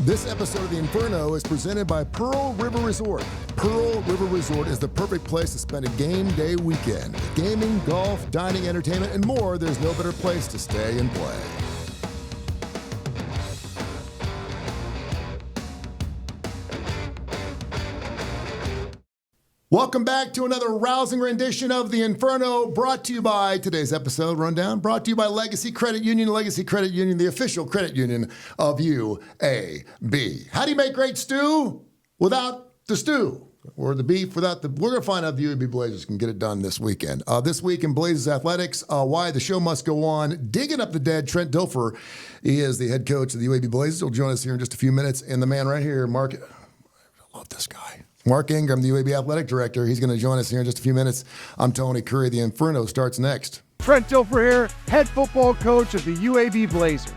This episode of the Inferno is presented by Pearl River Resort. Pearl River Resort is the perfect place to spend a game day weekend. With gaming, golf, dining, entertainment, and more, there's no better place to stay and play. Welcome back to another rousing rendition of the Inferno, brought to you by today's episode rundown, brought to you by Legacy Credit Union. Legacy Credit Union, the official credit union of UAB. How do you make great stew without the stew? Or the beef without the... We're going to find out if the UAB Blazers can get it done this weekend. This week in Blazers Athletics, why the show must go on. Digging up the dead, Trent Dilfer. He is the head coach of the UAB Blazers. He'll join us here in just a few minutes. And the man right here, Mark... I love this guy. Mark Ingram, the UAB Athletic Director. He's going to join us here in just a few minutes. I'm Tony Curry. The Inferno starts next. Trent Dilfer here, head football coach of the UAB Blazers.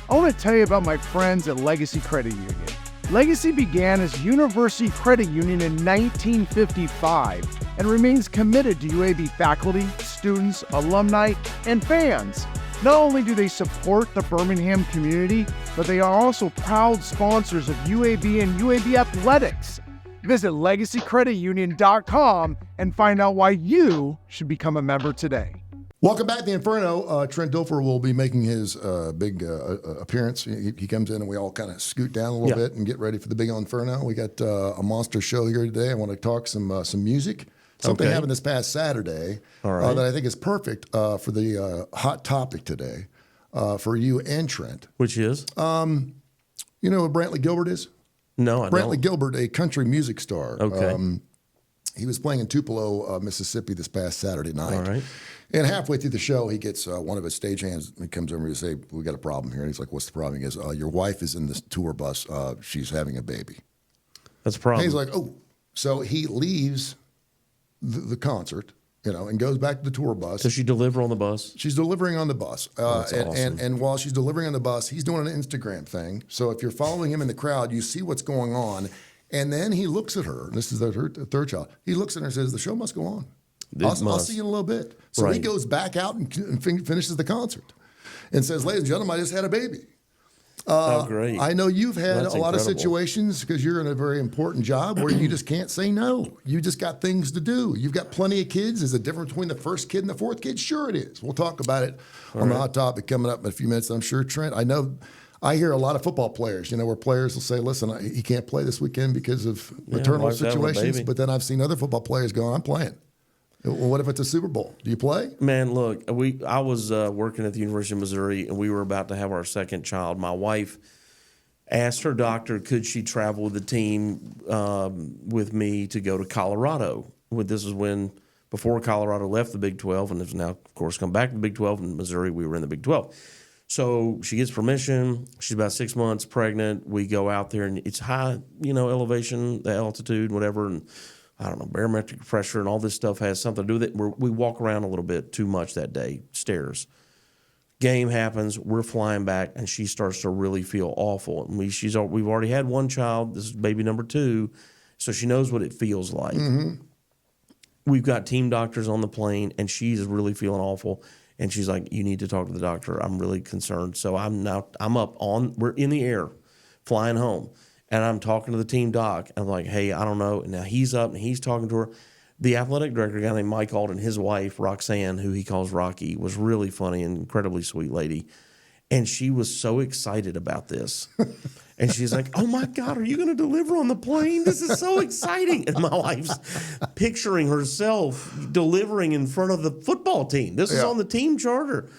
I want to tell you about my friends at Legacy Credit Union. Legacy began as University Credit Union in 1955 and remains committed to UAB faculty, students, alumni, and fans. Not only do they support the Birmingham community, but they are also proud sponsors of UAB and UAB Athletics. Visit LegacyCreditUnion.com and find out why you should become a member today. Welcome back to the Inferno. Trent Dilfer will be making his big appearance. He comes in and we all kind of scoot down a little bit and get ready for the big Inferno. We got a monster show here today. I want to talk some music. Something happened this past Saturday that I think is perfect for the hot topic today for you and Trent. Which is? You know who Brantley Gilbert is? No, I don't. Brantley Gilbert, a country music star. Okay. He was playing in Tupelo, Mississippi this past Saturday night. All right. And halfway through the show, he gets one of his stagehands and comes over and say, "We got a problem here." And he's like, "What's the problem?" He goes, "Your wife is in this tour bus. She's having a baby." That's a problem. And he's like, "Oh." So he leaves the concert, and goes back to the tour bus. Does she deliver on the bus? She's delivering on the bus. That's awesome. And while she's delivering on the bus, he's doing an Instagram thing. So if you're following him in the crowd, you see what's going on. And then he looks at her. This is her third child. He looks at her and says, "The show must go on. I'll see you in a little bit." So he goes back out and finishes the concert and says, "Ladies and gentlemen, I just had a baby." Oh, great. I know you've had That's a lot incredible. of situations because you're in a very important job where you just can't say no. You just got things to do. You've got plenty of kids. Is the difference between the first kid and the fourth kid? Sure it is. We'll talk about it on the hot topic coming up in a few minutes. I'm sure, Trent, I hear a lot of football players, where players will say, "Listen, he can't play this weekend because of maternal situations." But then I've seen other football players going, "I'm playing." Well, what if it's a Super Bowl? Do you play? Man, look, I was working at the University of Missouri, and we were about to have our second child. My wife asked her doctor, could she travel with the team with me to go to Colorado? This is before Colorado left the Big 12, and has now, of course, come back to the Big 12. In Missouri, we were in the Big 12. So she gets permission. She's about 6 months pregnant. We go out there, and it's high, elevation, the altitude, whatever, and I don't know, barometric pressure and all this stuff has something to do with it. We walk around a little bit too much that day, stairs. Game happens, we're flying back, and she starts to really feel awful. And we've already had one child. This is baby number 2, so she knows what it feels like. Mm-hmm. We've got team doctors on the plane, and she's really feeling awful. And she's like, "You need to talk to the doctor. I'm really concerned." So we're in the air, flying home. And I'm talking to the team doc. I'm like, "Hey, I don't know." And now he's up and he's talking to her. The athletic director, a guy named Mike Alden, his wife, Roxanne, who he calls Rocky, was really funny and incredibly sweet lady. And she was so excited about this. And she's like, "Oh, my God, are you going to deliver on the plane? This is so exciting." And my wife's picturing herself delivering in front of the football team. This is on the team charter.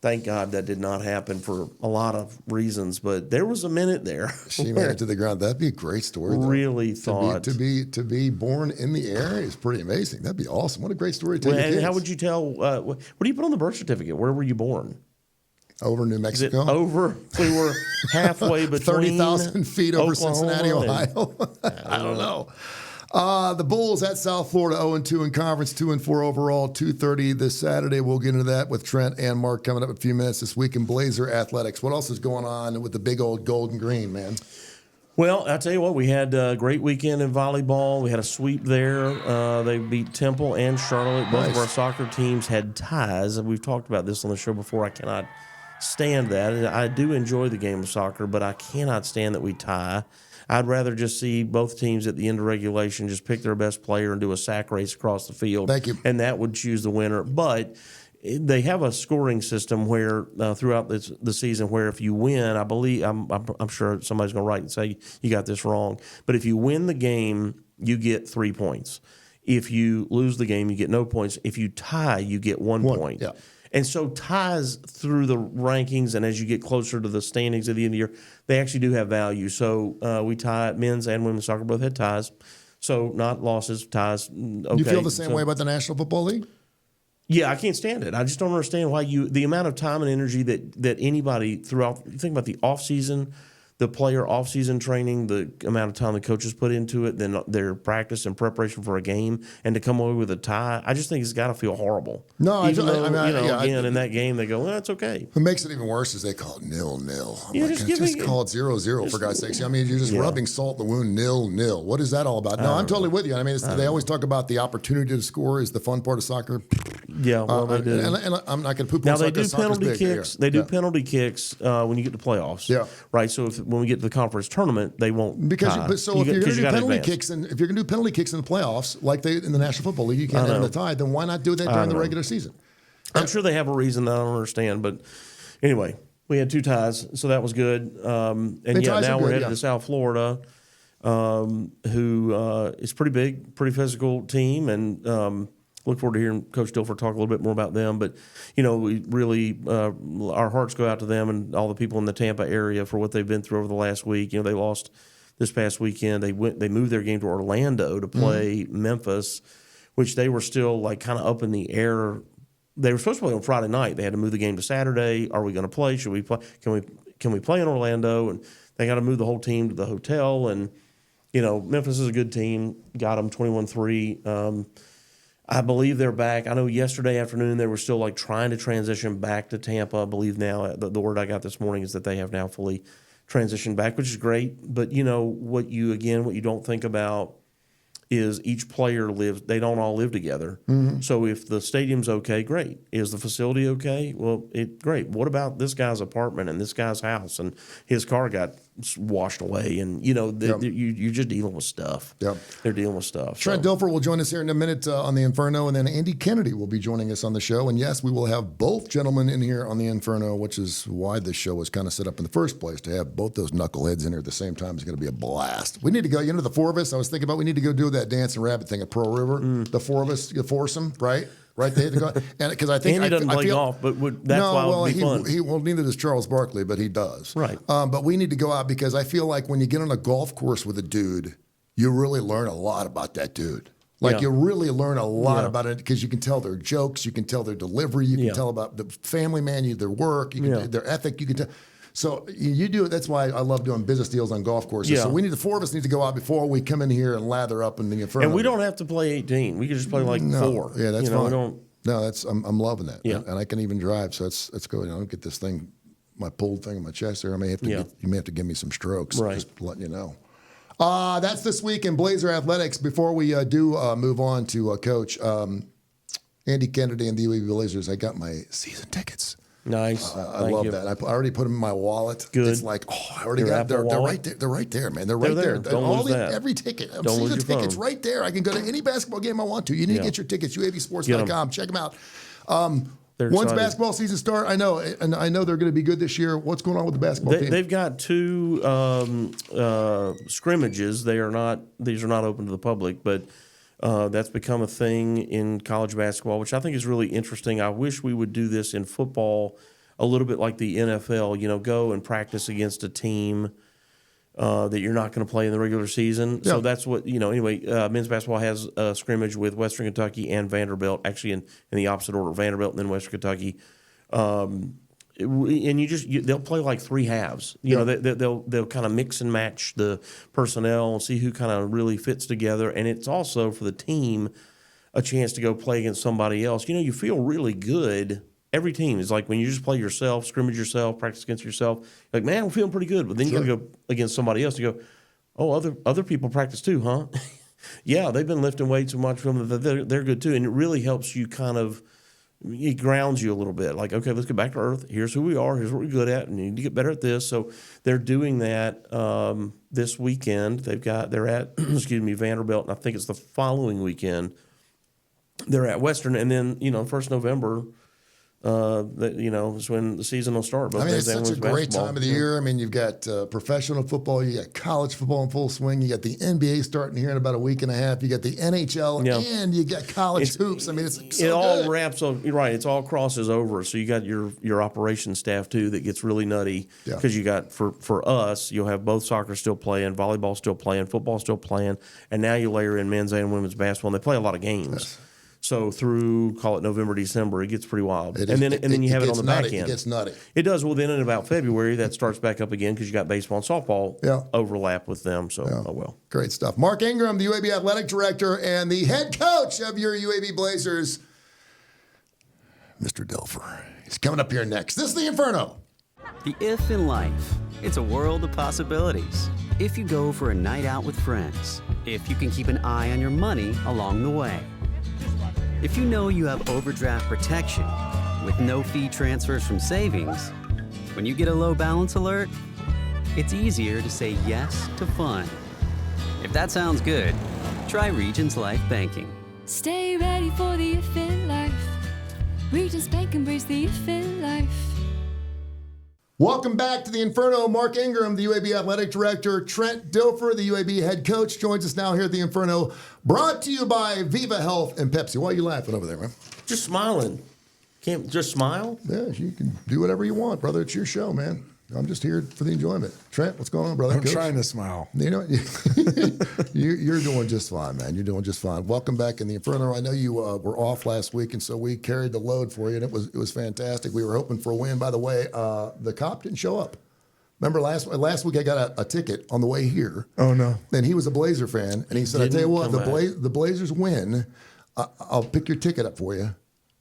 Thank God that did not happen for a lot of reasons, but there was a minute there. She made it to the ground. That'd be a great story, though. Really thought. To be born in the air is pretty amazing. That'd be awesome. What a great story to tell your And kids. how would you tell, what do you put on the birth certificate? Where were you born? Over New Mexico. We were halfway between 30,000 feet over Cincinnati, Ohio. I don't know. The Bulls at South Florida, 0-2 in conference, 2-4 overall, 2:30 this Saturday. We'll get into that with Trent and Mark coming up in a few minutes this week in Blazer Athletics. What else is going on with the big old gold and green, man? Well, I'll tell you what, we had a great weekend in volleyball. We had a sweep there. They beat Temple and Charlotte. Both of our soccer teams had ties. And we've talked about this on the show before. I cannot stand that. And I do enjoy the game of soccer, but I cannot stand that we tie. I'd rather just see both teams at the end of regulation just pick their best player and do a sack race across the field. Thank you. And that would choose the winner. But they have a scoring system where throughout the season where if you win, I believe I'm sure somebody's going to write and say you got this wrong. But if you win the game, you get 3 points. If you lose the game, you get no points. If you tie, you get 1 point. Yeah. And so ties through the rankings, and as you get closer to the standings at the end of the year, they actually do have value. So we tie men's and women's soccer both had ties, so not losses, ties. Okay. You feel the same way about the National Football League? Yeah, I can't stand it. I just don't understand why the amount of time and energy that anybody throughout. You think about the off season, the player off season training, the amount of time the coaches put into it, then their practice and preparation for a game, and to come away with a tie. I just think it's got to feel horrible. No, in that game they go, well, it's okay. What makes it even worse is they call it 0-0. Yeah, just call it 0-0 for God's sakes. I mean, you're just rubbing salt in the wound. 0-0. What is that all about? No, I'm totally with you. I mean, they always talk about the opportunity to score is the fun part of soccer. Yeah, well, they do. And I'm not going to poop now on they soccer. do penalty kicks. They do penalty kicks when you get to playoffs. Yeah, right. So when we get to the conference tournament, they won't if you're going to do penalty kicks and if you're going to do penalty kicks in the playoffs like they in the National Football League, you can't end the tie. Then why not do that during the regular season? I'm sure they have a reason that I don't understand, but anyway, we had 2 ties, so that was good. And now we're headed to South Florida, who is pretty big, pretty physical team, and look forward to hearing Coach Dilfer talk a little bit more about them. But, we really, our hearts go out to them and all the people in the Tampa area for what they've been through over the last week. They lost this past weekend. They moved their game to Orlando to play Memphis, which they were still like kind of up in the air. They were supposed to play on Friday night. They had to move the game to Saturday. Are we going to play? Should we play? Can we play in Orlando? And they got to move the whole team to the hotel. And, Memphis is a good team. Got them 21-3. I believe they're back. I know yesterday afternoon they were still like trying to transition back to Tampa. I believe now the word I got this morning is that they have now fully transitioned back, which is great. But what you don't think about is each player lives. They don't all live together. Mm-hmm. So if the stadium's okay, great. Is the facility okay? Well, great. What about this guy's apartment and this guy's house and his car got washed away? And you're just dealing with stuff. Yep. They're dealing with stuff. Trent Dilfer will join us here in a minute on the Inferno, and then Andy Kennedy will be joining us on the show. And yes, we will have both gentlemen in here on the Inferno, which is why this show was kind of set up in the first place. To have both those knuckleheads in here at the same time is going to be a blast. We need to go. The 4 of us. I was thinking about we need to go do that dancing rabbit thing at Pearl River. The 4 of us, the foursome, right? Right, they had to go, and because I think Andy doesn't play golf, but that's why it would be fun. Neither does Charles Barkley, but he does. Right. But we need to go out because I feel like when you get on a golf course with a dude, you really learn a lot about that dude. You really learn a lot about it because you can tell their jokes, you can tell their delivery, you can tell about the family man, their work, you can their ethic, you can tell. So you do it. That's why I love doing business deals on golf courses. Yeah. So the 4 of us need to go out before we come in here and lather up in the Inferno. And we don't have to play 18. We can just play 4. Yeah, that's fine. No, I'm loving that. Yeah. And I can even drive. So let's go. Get this thing, my pulled thing in my chest there. I may have to. You may have to give me some strokes. Right. Just letting you know. That's this week in Blazer Athletics. Before we do move on to Coach Andy Kennedy and the UAB Blazers, I got my season tickets. Nice. I love that. I already put them in my wallet. Good. It's like, I already got them. They're right there. They're right there, man. They're right there. Don't lose that. Every ticket. Don't lose season your tickets phone. right there. I can go to any basketball game I want to. You need to get your tickets, UABsports.com. Check them out. Once basketball season start, I know they're going to be good this year. What's going on with the basketball team? They've got 2 scrimmages. These are not open to the public, but that's become a thing in college basketball, which I think is really interesting. I wish we would do this in football a little bit like the NFL, go and practice against a team that you're not going to play in the regular season. Yeah. So that's what, anyway, men's basketball has a scrimmage with Western Kentucky and Vanderbilt, actually in the opposite order, Vanderbilt and then Western Kentucky. And they'll play like 3 halves. They'll kind of mix and match the personnel and see who kind of really fits together. And it's also for the team a chance to go play against somebody else. You feel really good. Every team is like when you just play yourself, scrimmage yourself, practice against yourself. You're like, man, we're feeling pretty good. But then you got to go against somebody else. You go, oh, other people practice too, huh? Yeah, they've been lifting weights and watching them. They're good too. And it really helps you kind of it grounds you a little bit. Like, okay, let's get back to earth. Here's who we are. Here's what we're good at, and you need to get better at this. So they're doing that this weekend. They're at Vanderbilt, and I think it's the following weekend they're at Western, and then 1st November. Is when the season will start. I mean, it's such a great time of the year. I mean, you've got professional football, you got college football in full swing, you got the NBA starting here in about a week and a half, you got the NHL, and you got college hoops. I mean, it all wraps up. You're right. It's all crosses over. So you got your operations staff too that gets really nutty because you got for us, you'll have both soccer still playing, volleyball still playing, football still playing, and now you layer in men's and women's basketball, and they play a lot of games. Yes. So through, call it November, December, it gets pretty wild. And then you have it on the back end. It gets nutty. It does. Well, then in about February, that starts back up again because you got baseball and softball overlap with them. So, oh well. Great stuff. Mark Ingram, the UAB athletic director and the head coach of your UAB Blazers, Mr. Dilfer. He's coming up here next. This is the Inferno. The if in life, it's a world of possibilities. If you go for a night out with friends, if you can keep an eye on your money along the way. If you know you have overdraft protection with no fee transfers from savings, when you get a low balance alert, it's easier to say yes to fun. If that sounds good, try Regions Life Banking. Stay ready for the if in life. Regions Bank embrace the if in life. Welcome back to the Inferno. Mark Ingram, the UAB athletic director. Trent Dilfer, the UAB head coach, joins us now here at the Inferno. Brought to you by Viva Health and Pepsi. Why are you laughing over there, man? Just smiling. Can't just smile? Yeah, you can do whatever you want, brother. It's your show, man. I'm just here for the enjoyment. Trent, what's going on, brother? I'm trying to smile. You know, you're doing just fine, man. You're doing just fine. Welcome back in the Inferno. I know you were off last week, and so we carried the load for you, and it was fantastic. We were hoping for a win. By the way, the cop didn't show up. Remember last week I got a ticket on the way here. Oh, no. And he was a Blazer fan, and he said, I tell you what, the Blazers win, I'll pick your ticket up for you.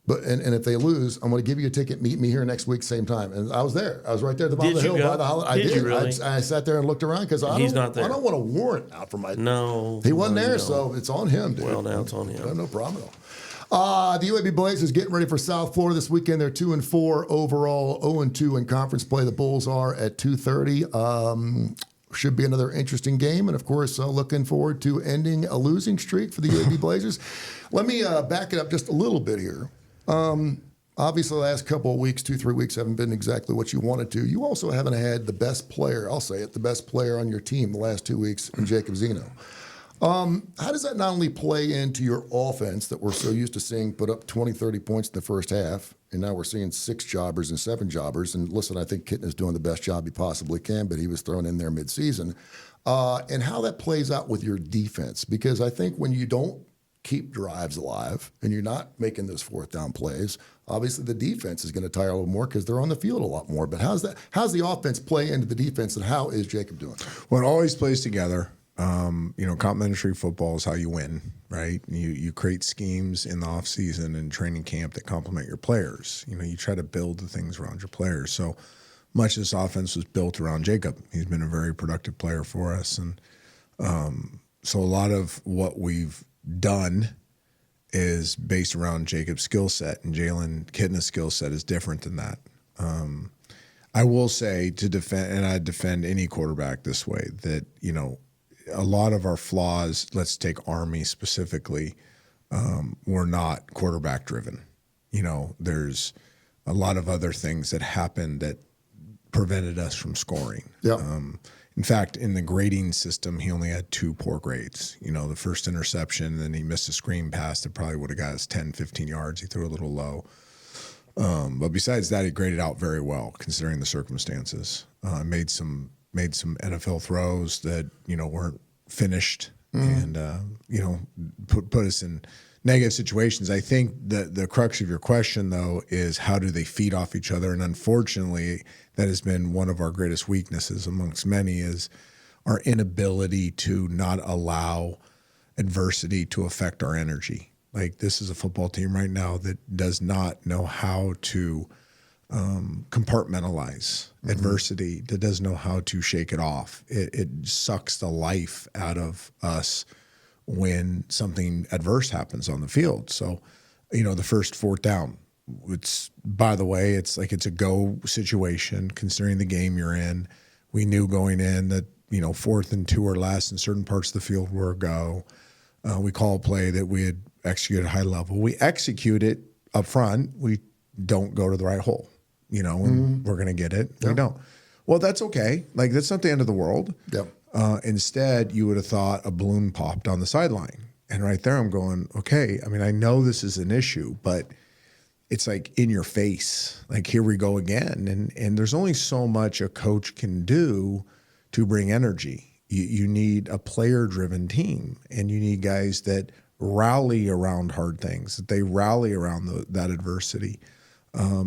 But and if they lose, I'm going to give you a ticket. Meet me here next week, same time. And I was there. I was right there at the bottom of the hill by the holiday. I did. You really? I sat there and looked around because He's not there. I don't want a warrant out for my. No, he wasn't there, so it's on him, dude. Well, now it's on him. No problem at all. The UAB Blazers getting ready for South Florida this weekend. They're 2-4 overall, 0-2 in conference play. The Bulls are at 2:30. Should be another interesting game. And, of course, looking forward to ending a losing streak for the UAB Blazers. Let me back it up just a little bit here. Obviously, the last couple of weeks, 2-3 weeks, haven't been exactly what you wanted to. You also haven't had the best player, I'll say it, the best player on your team the last 2 weeks in Jacob Zeno. How does that not only play into your offense that we're so used to seeing put up 20, 30 points in the first half, and now we're seeing 6 jobbers and 7 jobbers. And listen, I think Kitten is doing the best job he possibly can, but he was thrown in there midseason. And how that plays out with your defense. Because I think when you don't keep drives alive and you're not making those fourth down plays, obviously the defense is going to tire a little more because they're on the field a lot more. But how's the offense play into the defense, and how is Jacob doing? Well, it always plays together. Complementary football is how you win, right? You create schemes in the off season and training camp that complement your players. You try to build the things around your players. So much of this offense was built around Jacob. He's been a very productive player for us. And so a lot of what we've done is based around Jacob's skill set, and Jalen Kitna's skill set is different than that. I will say to defend, and I defend any quarterback this way, that, a lot of our flaws, let's take Army specifically, were not quarterback driven. There's a lot of other things that happened that prevented us from scoring. Yeah. In fact, in the grading system, he only had 2 poor grades. The first interception, and then he missed a screen pass that probably would have got us 10, 15 yards. He threw a little low. But besides that, he graded out very well considering the circumstances. Made some NFL throws that, weren't finished and, put us in negative situations. I think the crux of your question, though, is how do they feed off each other? And unfortunately, that has been one of our greatest weaknesses amongst many, is our inability to not allow adversity to affect our energy. Like, this is a football team right now that does not know how to compartmentalize adversity, that doesn't know how to shake it off. It sucks the life out of us when something adverse happens on the field. So, the first fourth down, it's, by the way, it's like it's a go situation considering the game you're in. We knew going in that, 4th and 2 or less in certain parts of the field were a go. We call a play that we had executed at a high level. We execute it up front. We don't go to the right hole, and we're going to get it. We don't. Well, that's okay. Like, that's not the end of the world. Yep. Instead, you would have thought a balloon popped on the sideline. And right there, I'm going, okay, I mean, I know this is an issue, but it's like in your face. Like, here we go again. And there's only so much a coach can do to bring energy. You need a player-driven team, and you need guys that rally around hard things, that they rally around that adversity.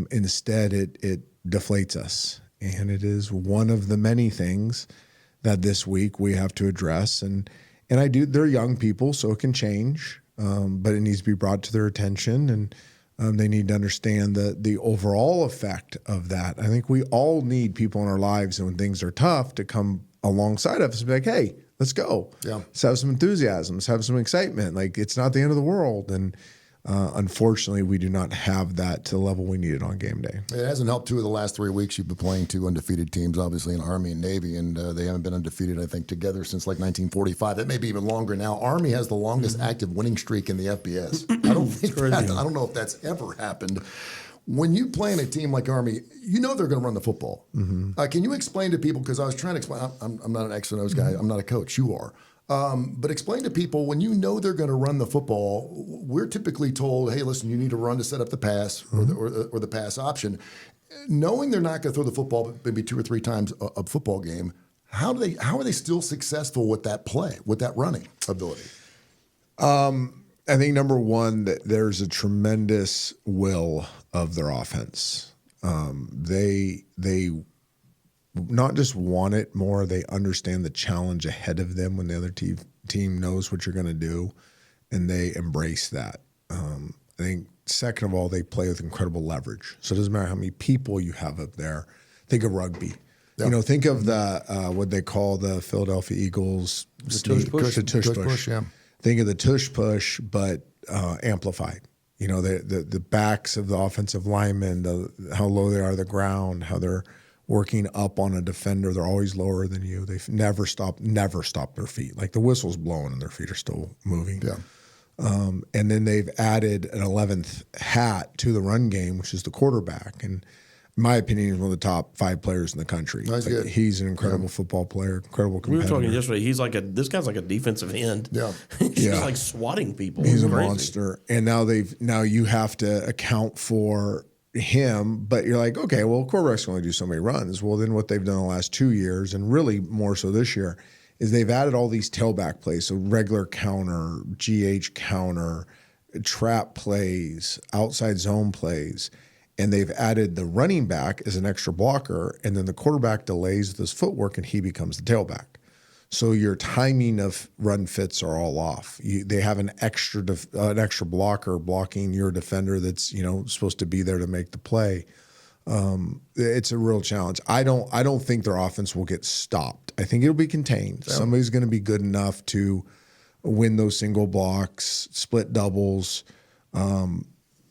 Instead, it deflates us. And it is one of the many things that this week we have to address. And they're young people, so it can change, but it needs to be brought to their attention, and they need to understand the overall effect of that. I think we all need people in our lives, and when things are tough, to come alongside of us and be like, hey, let's go. Yeah. Let's have some enthusiasm. Let's have some excitement. Like, it's not the end of the world. And unfortunately, we do not have that to the level we needed on game day. It hasn't helped. 2 of the last 3 weeks you've been playing 2 undefeated teams, obviously in Army and Navy, and they haven't been undefeated, I think, together since like 1945. That may be even longer now. Army has the longest active winning streak in the FBS. I don't know if that's ever happened. When you play in a team like Army, you know they're going to run the football. Can you explain to people, because I was trying to explain, I'm not an X and O's guy, I'm not a coach, you are. But explain to people, when you know they're going to run the football, we're typically told, hey, listen, you need to run to set up the pass or the pass option. Knowing they're not going to throw the football maybe 2 or 3 times a football game, how are they still successful with that play, with that running ability? I think number one, that there's a tremendous will of their offense. They not just want it more, they understand the challenge ahead of them when the other team knows what you're going to do, and they embrace that. I think second of all, they play with incredible leverage. So it doesn't matter how many people you have up there. Think of rugby. Yep. Think of the what they call the Philadelphia Eagles tush push. Yeah. Think of the tush push, but amplified. The backs of the offensive linemen, how low they are to the ground, how they're working up on a defender. They're always lower than you. They've never stop their feet. Like, the whistle's blowing and their feet are still moving. Yeah. And then they've added an 11th hat to the run game, which is the quarterback. And in my opinion, he's one of the top 5 players in the country. That's good. He's an incredible football player, incredible competitor. We were talking yesterday. This guy's like a defensive end. Yeah. He's like swatting people. He's a monster. And now you have to account for him, but you're like, okay, well, quarterbacks can only do so many runs. Well, then what they've done the last 2 years, and really more so this year, is they've added all these tailback plays. So regular counter, GH counter, trap plays, outside zone plays. And they've added the running back as an extra blocker, and then the quarterback delays this footwork, and he becomes the tailback. So your timing of run fits are all off. They have an extra blocker blocking your defender that's supposed to be there to make the play. It's a real challenge. I don't think their offense will get stopped. I think it'll be contained. Yeah. Somebody's going to be good enough to win those single blocks, split doubles.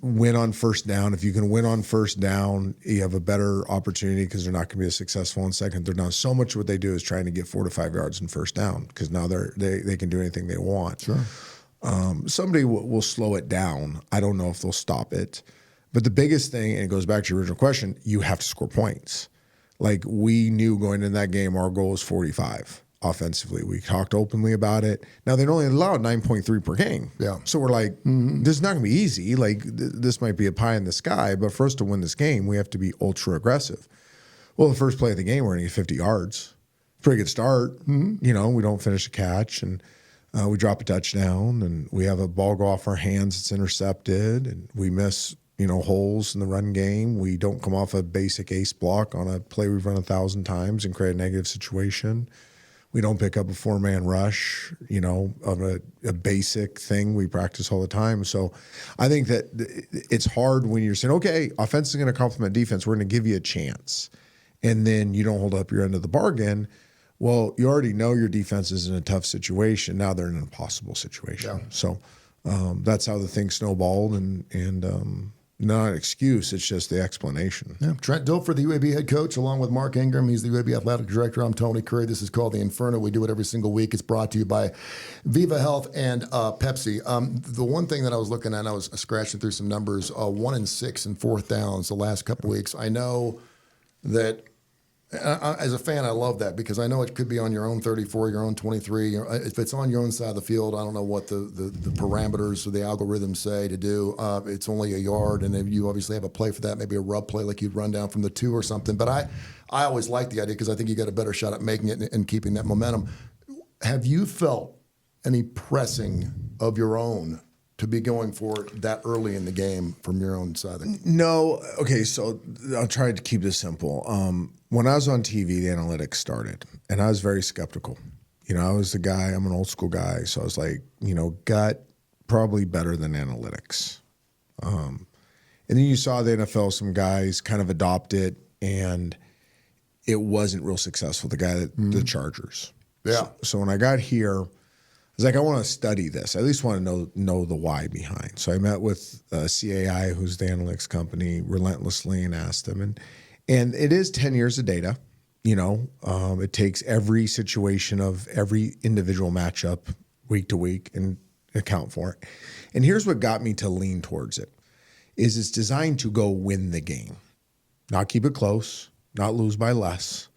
Win on first down. If you can win on first down, you have a better opportunity because they're not going to be as successful on second, third down. So much of what they do is trying to get 4 to 5 yards in first down because now they can do anything they want. Sure. Somebody will slow it down. I don't know if they'll stop it. But the biggest thing, and it goes back to your original question, you have to score points. Like, we knew going into that game, our goal was 45. Offensively, we talked openly about it. Now, they only allowed 9.3 per game. Yeah. So we're like, this is not going to be easy. Like, this might be a pie in the sky, but for us to win this game, we have to be ultra aggressive. Well, the first play of the game, we're going to get 50 yards. Pretty good start. We don't finish a catch, and we drop a touchdown, and we have a ball go off our hands. It's intercepted, and we miss holes in the run game. We don't come off a basic ace block on a play we've run 1,000 times and create a negative situation. We don't pick up a 4-man rush, on a basic thing we practice all the time. So I think that it's hard when you're saying, okay, offense is going to complement defense. We're going to give you a chance. And then you don't hold up your end of the bargain. Well, you already know your defense is in a tough situation. Now they're in an impossible situation. Yeah. So that's how the thing snowballed. And not an excuse. It's just the explanation. Yeah. Trent Dilfer, the UAB head coach, along with Mark Ingram. He's the UAB athletic director. I'm Tony Curry. This is called The Inferno. We do it every single week. It's brought to you by Viva Health and Pepsi. The one thing that I was looking at, I was scratching through some numbers, 1 in 6 and 4th downs the last couple weeks. I know that as a fan, I love that because I know it could be on your own 34, your own 23. If it's on your own side of the field, I don't know what the parameters or the algorithms say to do. It's only a yard, and then you obviously have a play for that, maybe a rub play like you'd run down from the 2 or something. But I always like the idea because I think you got a better shot at making it and keeping that momentum. Have you felt any pressing of your own to be going for it that early in the game from your own side? No. Okay, so I'll try to keep this simple. When I was on TV, the analytics started, and I was very skeptical. I was the guy, I'm an old school guy, so I was like, gut, probably better than analytics. And then you saw the NFL, some guys kind of adopt it, and it wasn't real successful, the Chargers. Yeah. So when I got here, I was like, I want to study this. I at least want to know the why behind. So I met with CAI, who's the analytics company, relentlessly and asked them. And it is 10 years of data. It takes every situation of every individual matchup week to week and account for it. And here's what got me to lean towards it, is it's designed to go win the game, not keep it close, not lose by less,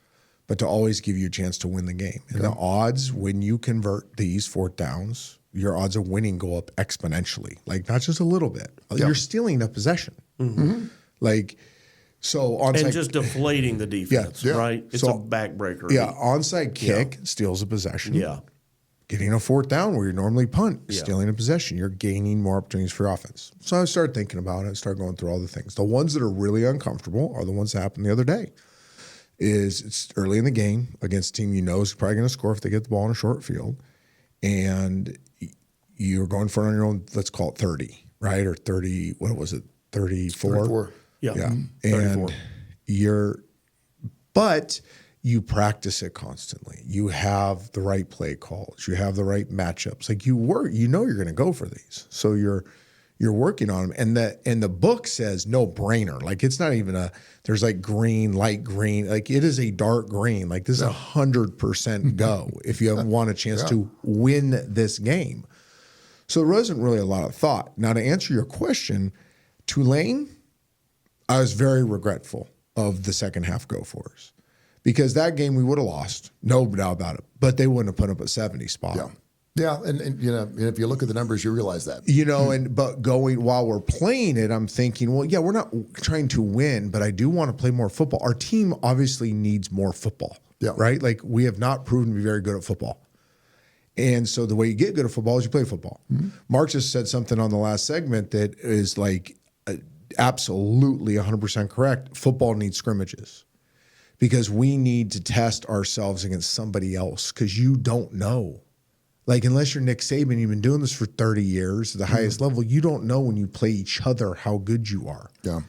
but to always give you a chance to win the game. And the odds when you convert these 4th downs, your odds of winning go up exponentially, like not just a little bit. You're stealing a possession. So onside, and just deflating the defense, right? It's a backbreaker. Yeah, onside kick steals a possession. Yeah. Getting a 4th down where you normally punt, stealing a possession, you're gaining more opportunities for offense. So I started thinking about it. I started going through all the things. The ones that are really uncomfortable are the ones that happened the other day. It's early in the game against a team is probably going to score if they get the ball in a short field, and you're going for it on your own, let's call it 30, right? Or 30, what was it, 34? 34. Yeah. And but you practice it constantly. You have the right play calls. You have the right matchups. Like you're going to go for these. So you're working on them. And the book says no brainer. Like it's not even there's like green, light green. Like it is a dark green. Like this is 100% go if you want a chance to win this game. So there wasn't really a lot of thought. Now to answer your question, Tulane, I was very regretful of the second half go-fors because that game we would have lost, no doubt about it, but they wouldn't have put up a 70 spot. Yeah, and if you look at the numbers, you realize that. But going while we're playing it, I'm thinking, well, yeah, we're not trying to win, but I do want to play more football. Our team obviously needs more football, right? Like we have not proven to be very good at football. And so the way you get good at football is you play football. Mark just said something on the last segment that is like absolutely 100% correct. Football needs scrimmages because we need to test ourselves against somebody else because you don't know. Like unless you're Nick Saban, you've been doing this for 30 years at the highest level, you don't know when you play each other how good you are. Yeah.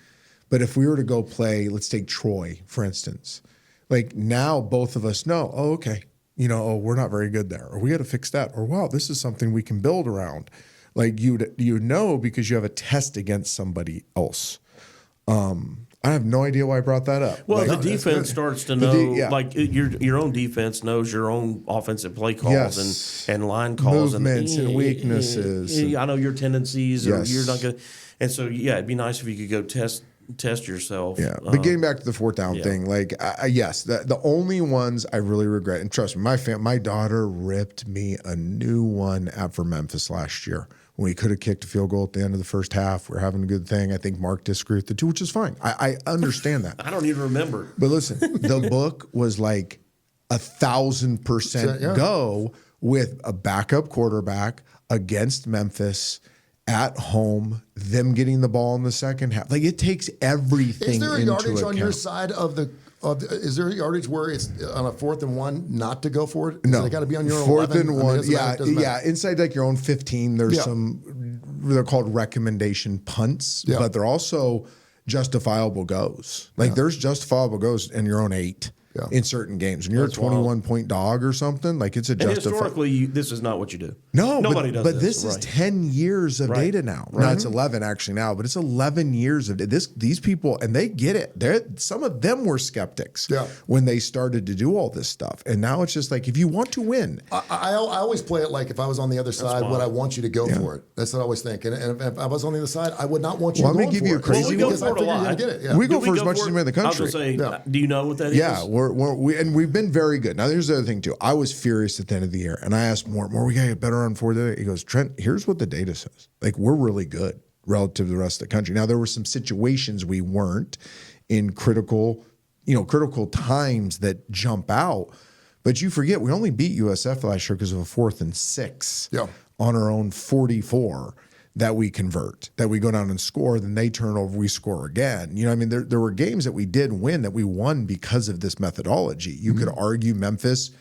But if we were to go play, let's take Troy, for instance. Like now both of us know, okay, we're not very good there. Or we got to fix that. Or wow, this is something we can build around. Like you know because you have a test against somebody else. I have no idea why I brought that up. Well, the defense starts to know, like your own defense knows your own offensive play calls and line calls movements and weaknesses. I know your tendencies, or you're not going to. And so, it'd be nice if you could go test yourself. Yeah, but getting back to the 4th down thing, like yes, the only ones I really regret, and trust me, my daughter ripped me a new one for Memphis last year. When we could have kicked a field goal at the end of the first half. We're having a good thing. I think Mark disagreed with the 2, which is fine. I understand that. I don't even remember. But listen, the book was like 1,000% go with a backup quarterback against Memphis at home, them getting the ball in the second half. Like it takes everything into account. Is there a yardage on your side of the is there a yardage where it's on a 4th and 1 not to go for it? No, it got to be on your own 4th 11? and 1. Inside like your own 15, there's some. They're called recommendation punts, but they're also justifiable goes. Like there's justifiable goes in your own 8. in certain games. When you're a 21-point dog or something, like it's a And justified. historically, this is not what you do. No, nobody does but this. this is 10 years of data now. No, it's 11 actually now, but it's 11 years of this. These people, and they get it. Some of them were skeptics when they started to do all this stuff. And now it's just like, if you want to win. I always play it like if I was on the other side, would I want you to go for it? That's what I always think. And if I was on the other side, I would not want you to go for it. I'm going to give you a crazy one. Because I figure you're going to get it. Yeah. We go for as much as anybody in the country. I was going to say, do you know what that is? Yeah, we've been very good. Now, here's the other thing, too. I was furious at the end of the year, and I asked Mort, we got to get better on 4th day. He goes, Trent, here's what the data says. Like, we're really good relative to the rest of the country. Now, there were some situations we weren't in critical times that jump out. But you forget, we only beat USF last year because of a 4th and 6 on our own 44 that we convert, that we go down and score, then they turn over, we score again. You know, I mean, there were games that we did win that we won because of this methodology. You could argue Memphis,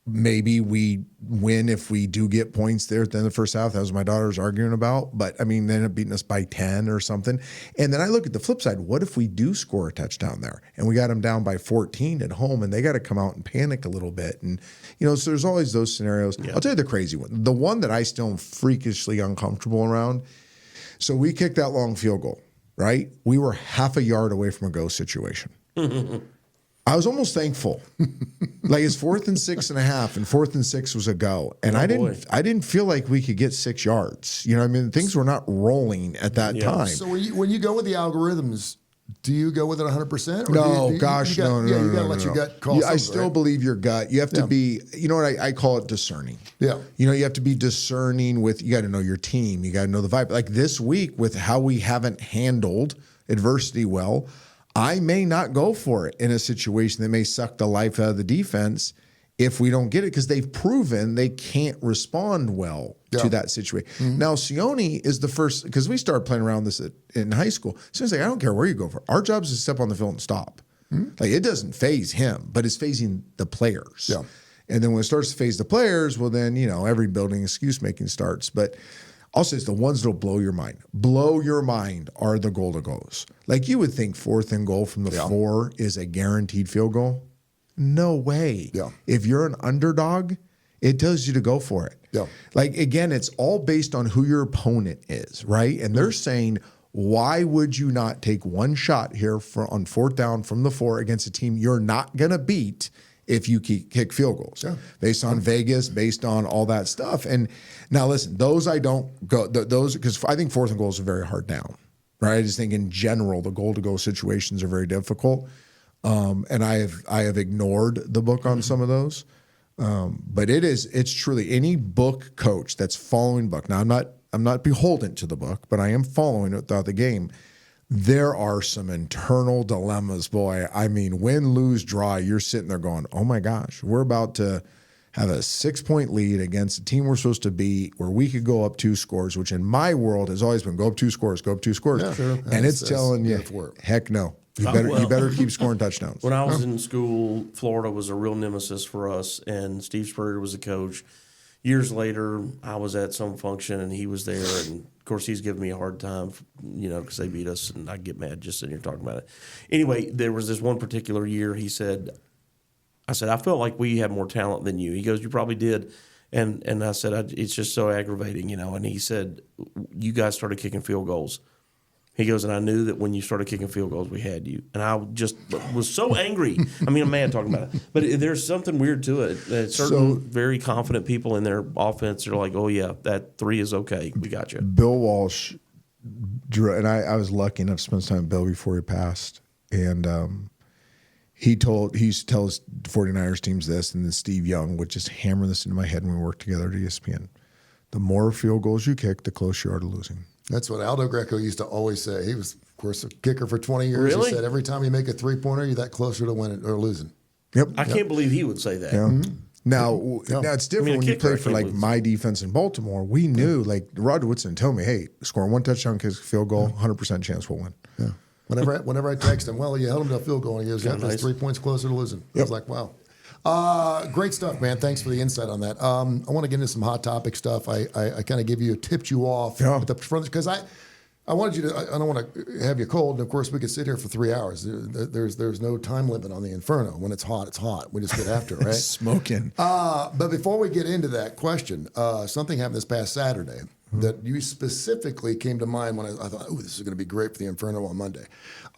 maybe we win if we do get points there at the end of the first half. That was my daughter's arguing about. But, I mean, they ended up beating us by 10 or something. And then I look at the flip side. What if we do score a touchdown there and we got them down by 14 at home and they got to come out and panic a little bit? And, you know, so there's always those scenarios. I'll tell you the crazy one. The one that I still am freakishly uncomfortable around. So we kicked that long field goal, right? We were half a yard away from a go situation. I was almost thankful. Like it's 4th and 6.5, and 4th and 6 was a go. And I didn't feel like we could get 6 yards. You know what I mean? Things were not rolling at that time. So when you go with the algorithms, do you go with it 100%? No, you got to let your gut call I still believe your gut. You have to be, you know what I call it, discerning. Yeah. You know, you have to be discerning with, you got to know your team. You got to know the vibe. Like this week with how we haven't handled adversity well, I may not go for it in a situation that may suck the life out of the defense if we don't get it, because they've proven they can't respond well to that situation. Now, Sione is the first, because we started playing around this in high school. Sione's like, I don't care where you go for. Our job is to step on the field and stop. Like it doesn't phase him, but it's phasing the players. Yeah. And then when it starts to phase the players, well, then, you know, every building excuse making starts. But also, it's the ones that'll blow your mind. Blow your mind are the goal to goes. Like you would think 4th and goal from the 4 is a guaranteed field goal. No way. Yeah. If you're an underdog, it tells you to go for it. Yeah. Like again, it's all based on who your opponent is, right? And they're saying, why would you not take one shot here on 4th down from the 4 against a team you're not gonna beat if you kick field goals, based on Vegas, based on all that stuff. And now listen, those I don't go, those, because I think 4th and goals are very hard down, right? I just think in general, the goal to go situations are very difficult. And I have ignored the book on some of those. But it's truly any book coach that's following book. Now I'm not beholden to the book, but I am following it throughout the game. There are some internal dilemmas, boy. I mean, win, lose, draw, you're sitting there going, oh my gosh, we're about to have a 6-point lead against a team we're supposed to beat where we could go up 2 scores, which in my world has always been go up 2 scores, go up 2 scores. Yeah, sure. And it's telling you, heck no. You better keep scoring touchdowns. When I was in school, Florida was a real nemesis for us, and Steve Spurrier was the coach. Years later, I was at some function, and he was there, and of course, he's giving me a hard time, you know, because they beat us, and I get mad just sitting here talking about it. Anyway, there was this one particular year, I said, I felt like we had more talent than you. He goes, you probably did. And I said, it's just so aggravating, you know. And he said, you guys started kicking field goals. He goes, and I knew that when you started kicking field goals, we had you. And I just was so angry. I mean, I'm mad talking about it. But there's something weird to it. Certain very confident people in their offense are like, oh, yeah, that 3 is okay. We got you. Bill Walsh, and I was lucky enough to spend some time with Bill before he passed. And he used to tell his 49ers teams this, and then Steve Young would just hammer this into my head when we worked together at ESPN. The more field goals you kick, the closer you are to losing. That's what Aldo Greco used to always say. He was, of course, a kicker for 20 years. Really? He said every time you make a 3-pointer, you're that closer to winning or losing. Yep. I can't believe he would say that. Yeah. Mm-hmm. Now it's different when you play for like my defense in Baltimore. We knew, like Roger Woodson told me, hey, scoring 1 touchdown, kick, field goal, 100% chance we'll win. Yeah. Whenever I text him, well, you held him to a field goal, and he goes, that's 3 points closer to losing. Yep. I was like, wow. Great stuff, man. Thanks for the insight on that. I want to get into some hot topic stuff. I kind of tipped you off at the front because I wanted you to. I don't want to have you cold. And of course, we could sit here for 3 hours. There's no time limit on the Inferno. When it's hot, it's hot. We just get after it, right? Smoking. But before we get into that question, something happened this past Saturday that you specifically came to mind when I thought, oh, this is going to be great for the Inferno on Monday.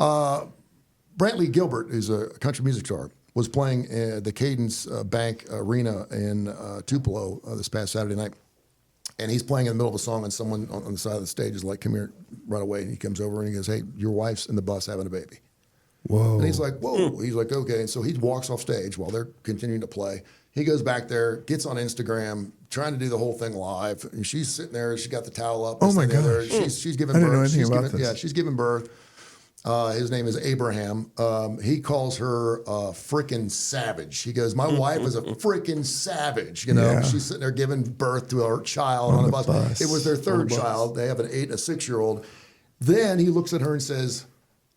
Brantley Gilbert, who's a country music star, was playing at the Cadence Bank Arena in Tupelo this past Saturday night. And he's playing in the middle of a song, and someone on the side of the stage is like, come here, right away. And he comes over and he goes, hey, your wife's in the bus having a baby. Whoa. And he's like, whoa. He's like, okay. And so he walks off stage while they're continuing to play. He goes back there, gets on Instagram, trying to do the whole thing live. And she's sitting there. She's got the towel up. Oh, my gosh. gosh. She's giving I birth. didn't know anything about this. Yeah, she's giving birth. His name is Abraham. He calls her a frickin' savage. He goes, my wife is a frickin' savage. You know, Yeah. she's sitting there giving birth to her child on a bus. It was their third bus. child. They have an 8 and a 6-year-old. Then he looks at her and says,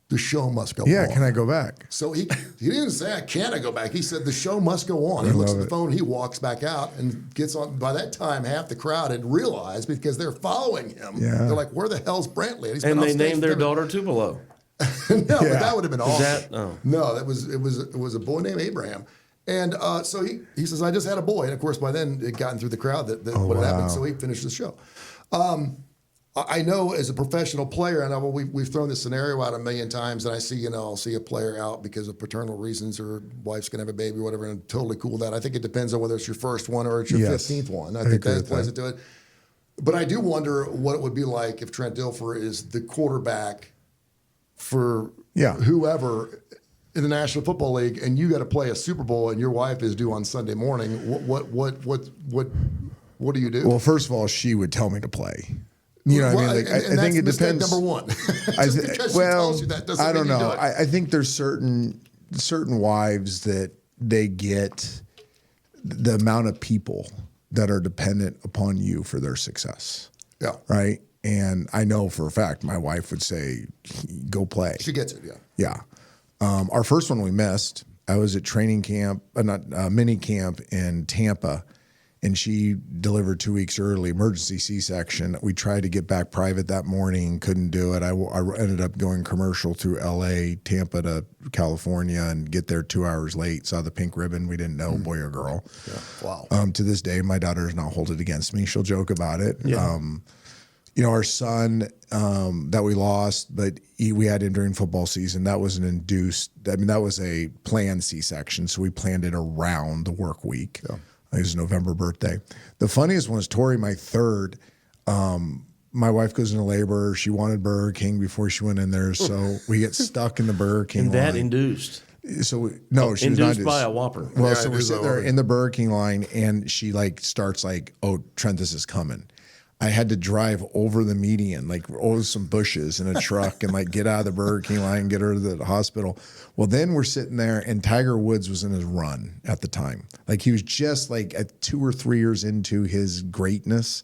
the show must go Yeah, on. can I go back? So he didn't say, can I go back? He said, the show must go on. He looks at the phone, he walks back out and gets on. By that time, half the crowd had realized because they're following him. Yeah. They're like, where the hell's Brantley? He's been And on they stage named their for- daughter Tupelo. No, but that would have been awesome. that- oh. No, it was a boy named Abraham. And so he says, I just had a boy. And of course, by then, it had gotten through the crowd that what had happened. So he finished the show. I know as a professional player, and we've thrown this scenario out a million times, and I see, I'll see a player out because of paternal reasons or wife's going to have a baby or whatever, and I'm totally cool with that. I think it depends on whether it's your first one or it's your Yes. 15th one. I I think agree that with plays that. into it. But I do wonder what it would be like if Trent Dilfer is the quarterback for whoever in the National Football League, and you got to play a Super Bowl, and your wife is due on Sunday morning. What do you do? Well, first of all, she would tell me to play. You know what I mean? Like, I think it mistake depends. number one. Just because she tells you that doesn't I don't mean you know. do it. I think there's certain wives that they get the amount of people that are dependent upon you for their success. Yeah. Right. And I know for a fact my wife would say, "Go play." She gets it. Yeah. Yeah. Our first one we missed. I was at training camp, mini camp in Tampa, and she delivered 2 weeks early, emergency C-section. We tried to get back private that morning, couldn't do it. I ended up going commercial through L.A., Tampa to California, and get there 2 hours late. Saw the pink ribbon. We didn't know, boy or girl. Yeah. Wow. To this day, my daughter does not hold it against me. She'll joke about it. Yeah. Our son that we lost, but we had him during football season. That was that was a planned C-section, so we planned it around the work week. Yeah. It was November birthday. The funniest one was Tori, my third. My wife goes into labor. She wanted Burger King before she went in there, so we get stuck in the Burger King And that line. induced. So she was not Induced by a Whopper. Well, Yeah, so we're induced by sitting a there Whopper. in the Burger King line, and she starts "Oh, Trent, this is coming." I had to drive over the median, over some bushes in a truck, and get out of the Burger King line, get her to the hospital. Well, then we're sitting there, and Tiger Woods was in his run at the time. He was just at 2 or 3 years into his greatness,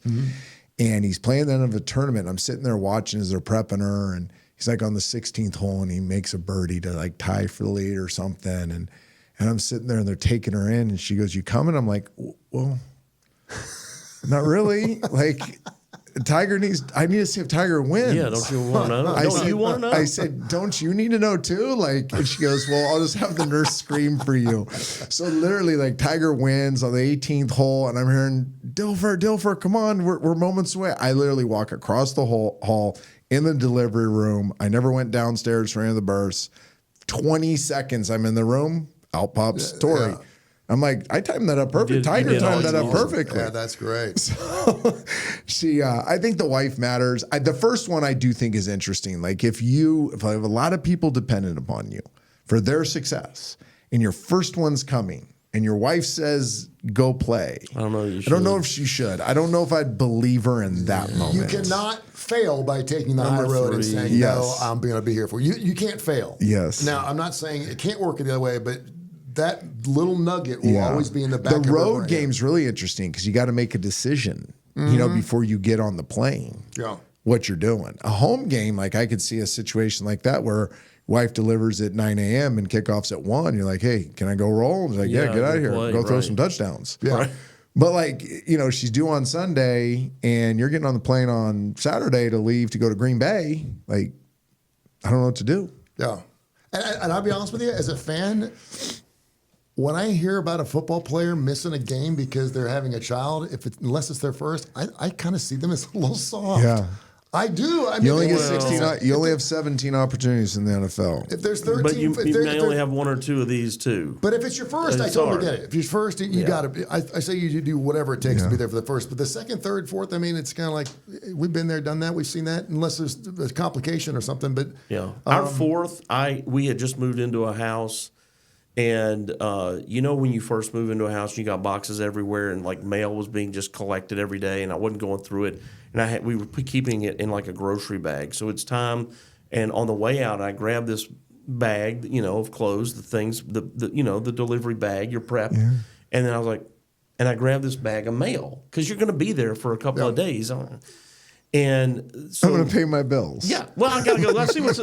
and he's playing the end of a tournament. I'm sitting there watching as they're prepping her, and he's on the 16th hole, and he makes a birdie to tie for the lead or something, and I'm sitting there, and they're taking her in, and she goes, "You coming?" I'm like, "Well." Not really. I need to see if Tiger wins. Yeah, don't you want to know? Don't you want to know? I said, don't you need to know too? And she goes, well, I'll just have the nurse scream for you. So literally, Tiger wins on the 18th hole, and I'm hearing, Dilfer, come on, we're moments away. I literally walk across the hall in the delivery room. I never went downstairs for any of the births. 20 seconds, I'm in the room. Out pops Tori. Yeah. I'm like, I timed that up perfect. Tiger timed that up perfectly. Yeah, that's great. So I think the wife matters. The first one I do think is interesting. If I have a lot of people dependent upon you for their success, and your first one's coming, and your wife says, go play. I don't know. I don't know if she should. I don't know if I'd believe her in that moment. You cannot fail by taking the high road and saying, yes. no, I'm going to be here for you. You can't fail. Yes. Now, I'm not saying it can't work the other way, but that little nugget will always be in the back of the her road brain. game's really interesting because you got to make a decision, before you get on the plane. Yeah. What you're doing. A home game, I could see a situation like that where wife delivers at 9 a.m. and kickoff's at 1. You're like, hey, can I go roll? She's like, yeah, get out of here. Go throw some touchdowns. Yeah. Right. But like, she's due on Sunday and you're getting on the plane on Saturday to leave to go to Green Bay. Like, I don't know what to do. Yeah. And I'll be honest with you, as a fan, when I hear about a football player missing a game because they're having a child, unless it's their first, I kind of see them as a little soft. Yeah. I do. I mean, You only get 16. You only have 17 opportunities in the NFL. If there's 13, But you may only have one or two of these too. But if it's your first, I It's totally hard. get it. If you're first, you got to. I say you do whatever it takes to be there for the first. But the second, third, fourth, I mean, it's kind of like we've been there, done that. We've seen that, unless there's a complication or something. But Yeah. Our fourth, we had just moved into a house, and when you first move into a house, you got boxes everywhere, and like mail was being just collected every day, and I wasn't going through it, and we were keeping it in like a grocery bag. So it's time, and on the way out, I grabbed this bag, of clothes, the things, the delivery bag, your prep, and then I was like, and I grabbed this bag of mail because you're going to be there for a couple of days. And so I'm going to pay my bills. Yeah. Well, I gotta go. Let's see what's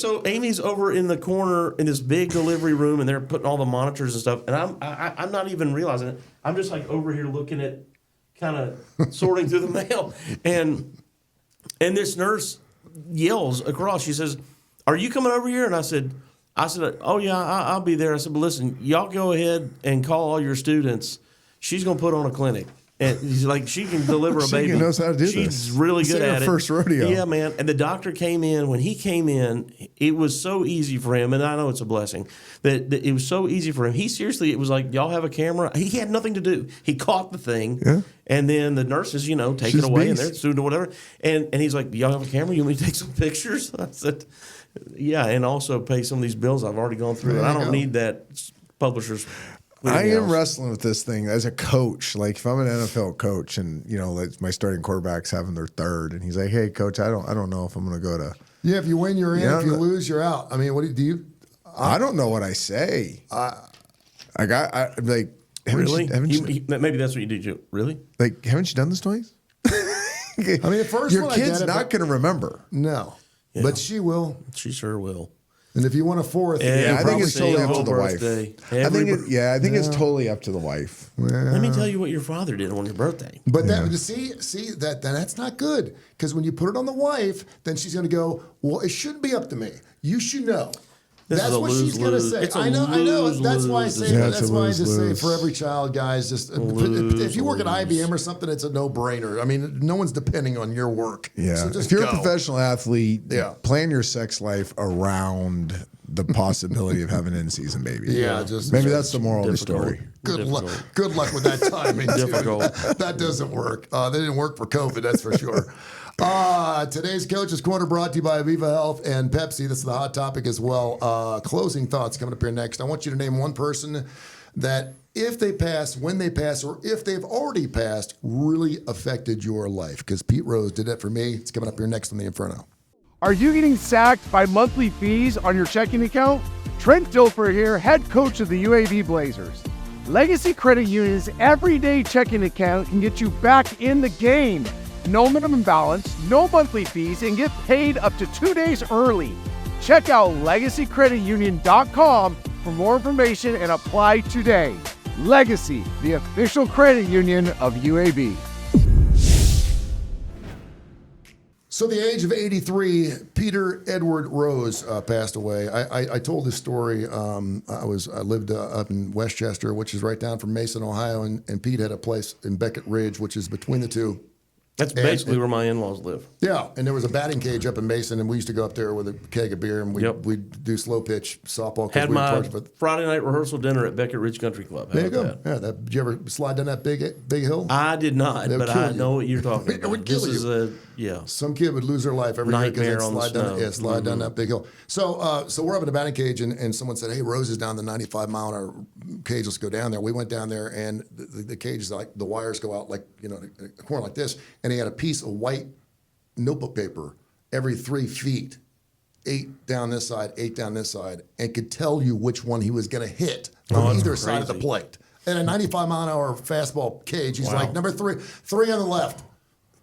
so Amy's over in the corner in this big delivery room, and they're putting all the monitors and stuff. And I'm not even realizing it. I'm just like over here looking at, kind of sorting through the mail, and this nurse yells across. She says, "Are you coming over here?" And I said, "Oh yeah, I'll be there." I said, "But listen, y'all go ahead and call all your students. She's gonna put on a clinic." And he's like, she can deliver a baby. She knows how to do this. She's really good at it. First rodeo. Yeah, man. And the doctor came in. When he came in, it was so easy for him, and I know it's a blessing, that it was so easy for him. He seriously, it was like, y'all have a camera? He had nothing to do. He caught the thing, and then the nurses, take it away, and they're doing whatever. And he's like, y'all have a camera? You want me to take some pictures? I said, yeah, and also pay some of these bills I've already gone through. And I don't need that publisher's. I am wrestling with this thing as a coach. Like if I'm an NFL coach and like my starting quarterback's having their third, and he's like, "Hey, coach, I don't know if I'm going to go to." Yeah, if you win, you're in. If you lose, you're out. I mean, what do you? I don't know what I say. I like. Really? Maybe that's what you do, Joe. Really? Like, haven't you done this twice? I mean, at first, your kid's not going to remember. No, but she will. She sure will. And if you want a fourth, I think it's totally up to the wife. I think it's totally up to the wife. Let me tell you what your father did on your birthday. But see that's not good, because when you put it on the wife, then she's going to go, well, it shouldn't be up to me. You should know. That's what she's going to say. I know. That's why I say. That's why I just say for every child, guys, just if you work at IBM or something, it's a no-brainer. I mean, no one's depending on your work. Yeah. So just if you're go. a professional athlete, plan your sex life around the possibility of having an in-season baby. Yeah, maybe that's the moral of the story. Good luck with that timing. Difficult. That doesn't work. They didn't work for COVID, that's for sure. Today's Coach's Corner brought to you by Aviva Health and Pepsi. This is the hot topic as well. Closing thoughts coming up here next. I want you to name one person that, if they pass, when they pass, or if they've already passed, really affected your life. Because Pete Rose did that for me. It's coming up here next on the Inferno. Are you getting sacked by monthly fees on your checking account? Trent Dilfer here, head coach of the UAB Blazers. Legacy Credit Union's everyday checking account can get you back in the game. No minimum balance, no monthly fees, and get paid up to 2 days early. Check out LegacyCreditUnion.com for more information and apply today. Legacy, the official credit union of UAB. So, the age of 83, Peter Edward Rose passed away. I told this story. I lived up in Westchester, which is right down from Mason, Ohio, and Pete had a place in Beckett Ridge, which is between the two. That's basically where my in-laws live. Yeah, and there was a batting cage up in Mason, and we used to go up there with a keg of beer, and we'd do slow pitch softball. Had my Friday night rehearsal dinner at Beckett Ridge Country Club. There you go. Yeah, did you ever slide down that big hill? I did not, but I know what you're talking about. It would kill you. Some kid would lose their life every year because they'd slide down that big hill. So we're up in the batting cage, and someone said, "Hey, Rose is down the 95-mile-an-hour cage. Let's go down there." We went down there, and the cage is like the wires go out like a corner like this, and he had a piece of white notebook paper every 3 feet, 8 down this side, 8 down this side, and could tell you which one he was going to hit from either side of the plate. And a 95-mile-an-hour fastball cage, he's like, number 3 on the left,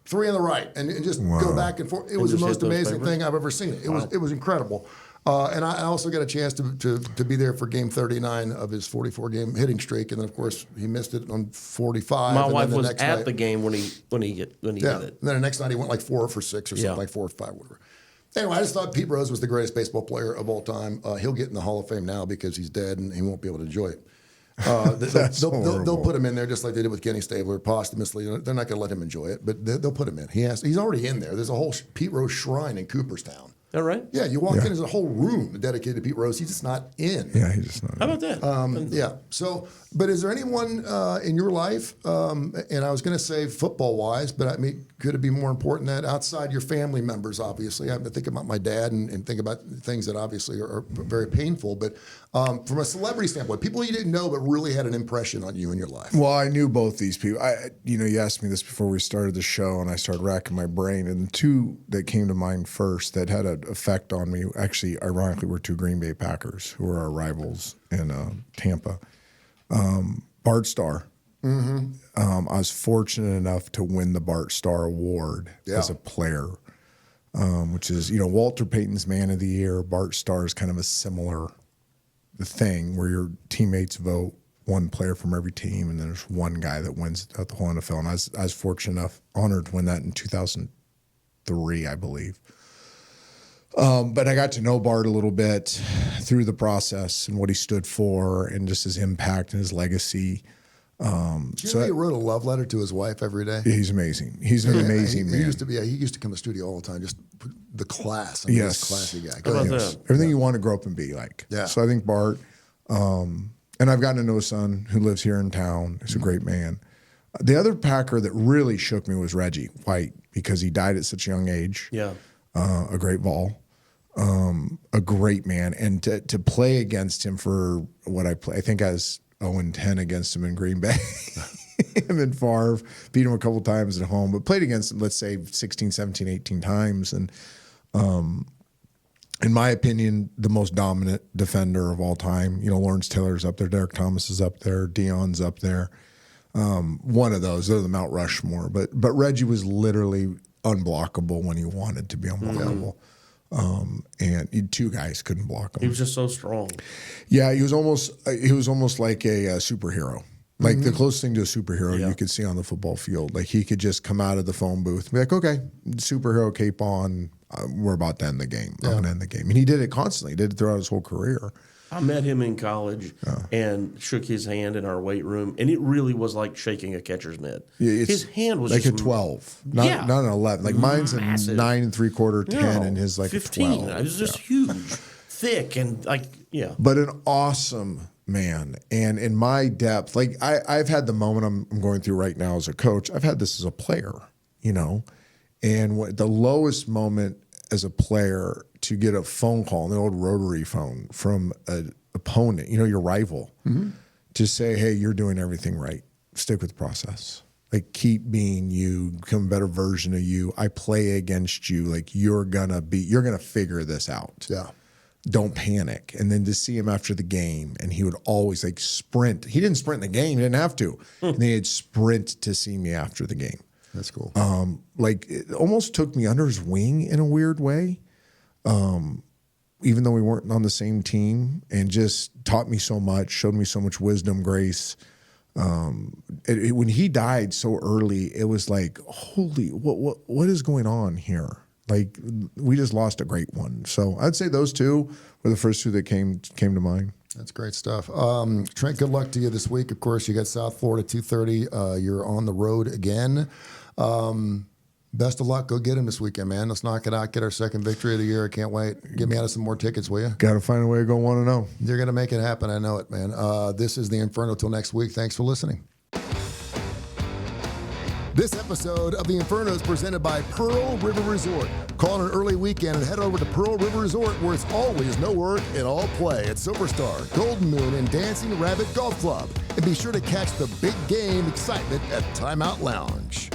3 on the right, and just go back and forth. It was the most amazing thing I've ever seen. It was incredible. And I also got a chance to be there for game 39 of his 44-game hitting streak, and then of course he missed it on 45. My and wife then was next at night, the game when he did it. And then the next night he went like 4 for 6 or something, Yeah. like 4 or 5, whatever. Anyway, I just thought Pete Rose was the greatest baseball player of all time. He'll get in the Hall of Fame now because he's dead and he won't be able to enjoy it. They'll put him in there just like they did with Kenny Stabler posthumously. They're not going to let him enjoy it, but they'll put him in. He's already in there. There's a whole Pete Rose shrine in Cooperstown. All right. Yeah, you walk in, there's a whole room dedicated to Pete Rose. He's just not in. Yeah, he's just not. How about that? Yeah. So, but is there anyone in your life, and I was going to say football-wise, but I mean, could it be more important that outside your family members, obviously? I think about my dad and think about things that obviously are very painful, but from a celebrity standpoint, people you didn't know but really had an impression on you in your life. Well, I knew both these people. You asked me this before we started the show, and I started racking my brain. And the two that came to mind first that had an effect on me, actually, ironically, were two Green Bay Packers who were our rivals in Tampa. Bart Starr. Mm-hmm. I was fortunate enough to win the Bart Starr Award as a player, which is, Walter Payton's Man of the Year. Bart Starr is kind of a similar thing where your teammates vote one player from every team, and then there's one guy that wins at the whole NFL. And I was fortunate enough, honored to win that in 2003, I believe. But I got to know Bart a little bit through the process and what he stood for and just his impact and his legacy. Did you know he wrote a love letter to his wife every day? He's amazing. He's an amazing man. He used to come to the studio all the time, just the class. I mean, Yes. This classy guy. How about that? Everything you want to grow up and be like. Yeah. So I think Bart, and I've gotten to know his son who lives here in town. He's a great man. The other Packer that really shook me was Reggie White because he died at such a young age. Yeah. A great Vol, a great man. And to play against him for what I think I was 0-10 against him in Green Bay. Him and Favre, beat him a couple times at home, but played against him, let's say 16, 17, 18 times. And in my opinion, the most dominant defender of all time. Lawrence Taylor's up there, Derek Thomas is up there, Dion's up there. One of those, they're the Mount Rushmore. But Reggie was literally unblockable when he wanted to be unblockable. And two guys couldn't block him. He was just so strong. Yeah, he was almost like a superhero. Like the closest thing to a superhero you could see on the football field. Like he could just come out of the phone booth and be like, okay, superhero cape on. We're about to end the game. I'm going to end the game. And he did it constantly. He did it throughout his whole career. I met him in college and shook his hand in our weight room, and it really was like shaking a catcher's mitt. Yeah, his hand was like just a 12, not an 11. Like mine's massive. a 9 3/4, 10, and his like 15. a 12. It was just huge, thick, and But an awesome man. And in my depth, like I've had the moment I'm going through right now as a coach. I've had this as a player, and the lowest moment as a player to get a phone call, an old rotary phone from an opponent, your rival, to say, hey, you're doing everything right. Stick with the process. Like, keep being you, become a better version of you. I play against you. Like, you're going to figure this out. Yeah. Don't panic. And then to see him after the game, and he would always sprint. He didn't sprint in the game. He didn't have to. And he'd sprint to see me after the game. That's cool. It almost took me under his wing in a weird way, even though we weren't on the same team, and just taught me so much, showed me so much wisdom, grace. When he died so early, it was like, holy, what is going on here? Like, we just lost a great one. So I'd say those two were the first two that came to mind. That's great stuff. Trent, good luck to you this week. Of course, you got South Florida 2:30. You're on the road again. Best of luck. Go get him this weekend, man. Let's knock it out. Get our second victory of the year. I can't wait. Get me out of some more tickets, will you? Got to find a way to go 1-0. You're going to make it happen. I know it, man. This is the Inferno. Till next week. Thanks for listening. This episode of the Inferno is presented by Pearl River Resort. Call an early weekend and head over to Pearl River Resort, where it's always no work and all play at Silverstar, Golden Moon, and Dancing Rabbit Golf Club. And be sure to catch the big game excitement at Timeout Lounge.